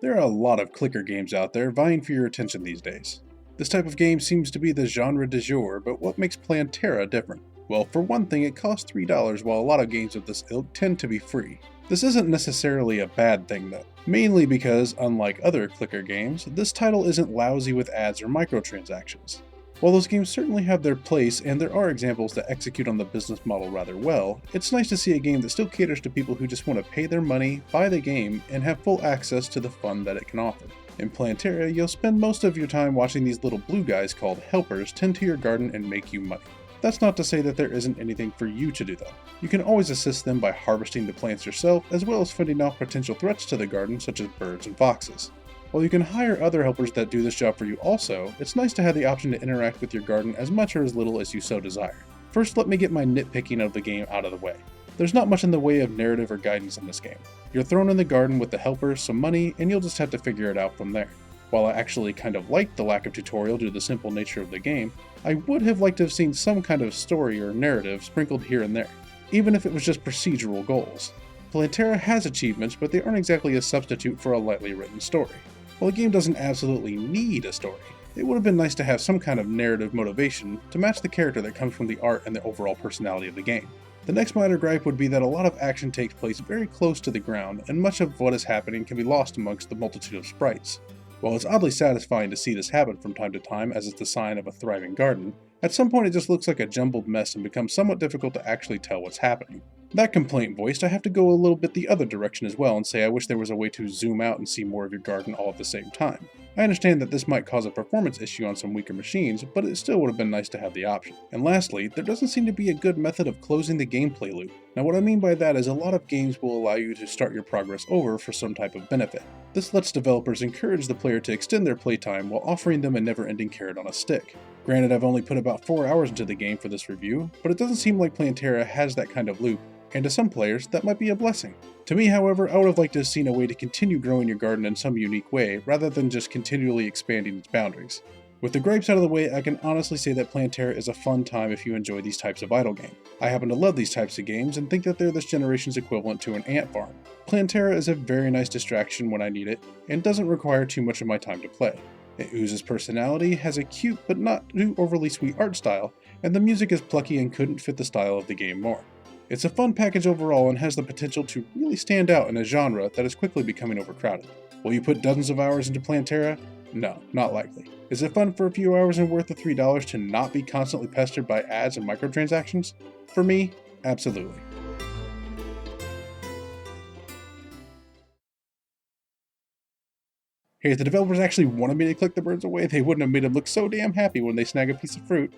There are a lot of clicker games out there vying for your attention these days. This type of game seems to be the genre du jour, but what makes Plantera different? Well, for one thing, it costs $3 while a lot of games of this ilk tend to be free. This isn't necessarily a bad thing though, mainly because, unlike other clicker games, this title isn't lousy with ads or microtransactions. While those games certainly have their place and there are examples that execute on the business model rather well, it's nice to see a game that still caters to people who just want to pay their money, buy the game, and have full access to the fun that it can offer. In Plantera, you'll spend most of your time watching these little blue guys called helpers tend to your garden and make you money. That's not to say that there isn't anything for you to do though. You can always assist them by harvesting the plants yourself, as well as fending off potential threats to the garden such as birds and foxes. While you can hire other helpers that do this job for you also, it's nice to have the option to interact with your garden as much or as little as you so desire. First, let me get my nitpicking of the game out of the way. There's not much in the way of narrative or guidance in this game. You're thrown in the garden with the helpers, some money, and you'll just have to figure it out from there. While I actually kind of liked the lack of tutorial due to the simple nature of the game, I would have liked to have seen some kind of story or narrative sprinkled here and there, even if it was just procedural goals. Plantera has achievements, but they aren't exactly a substitute for a lightly written story. While the game doesn't absolutely need a story, it would have been nice to have some kind of narrative motivation to match the character that comes from the art and the overall personality of the game. The next minor gripe would be that a lot of action takes place very close to the ground, and much of what is happening can be lost amongst the multitude of sprites. While it's oddly satisfying to see this happen from time to time as it's the sign of a thriving garden, at some point it just looks like a jumbled mess and becomes somewhat difficult to actually tell what's happening. That complaint voiced, I have to go a little bit the other direction as well and say I wish there was a way to zoom out and see more of your garden all at the same time. I understand that this might cause a performance issue on some weaker machines, but it still would have been nice to have the option. And lastly, there doesn't seem to be a good method of closing the gameplay loop. Now what I mean by that is a lot of games will allow you to start your progress over for some type of benefit. This lets developers encourage the player to extend their playtime while offering them a never-ending carrot on a stick. Granted, I've only put about 4 hours into the game for this review, but it doesn't seem like Plantera has that kind of loop, and to some players, that might be a blessing. To me, however, I would have liked to have seen a way to continue growing your garden in some unique way, rather than just continually expanding its boundaries. With the gripes out of the way, I can honestly say that Plantera is a fun time if you enjoy these types of idle game. I happen to love these types of games and think that they're this generation's equivalent to an ant farm. Plantera is a very nice distraction when I need it, and doesn't require too much of my time to play. It oozes personality, has a cute but not too overly sweet art style, and the music is plucky and couldn't fit the style of the game more. It's a fun package overall and has the potential to really stand out in a genre that is quickly becoming overcrowded. Will you put dozens of hours into Plantera? No, not likely. Is it fun for a few hours and worth the $3 to not be constantly pestered by ads and microtransactions? For me, absolutely. Hey, if the developers actually wanted me to click the birds away, they wouldn't have made them look so damn happy when they snag a piece of fruit.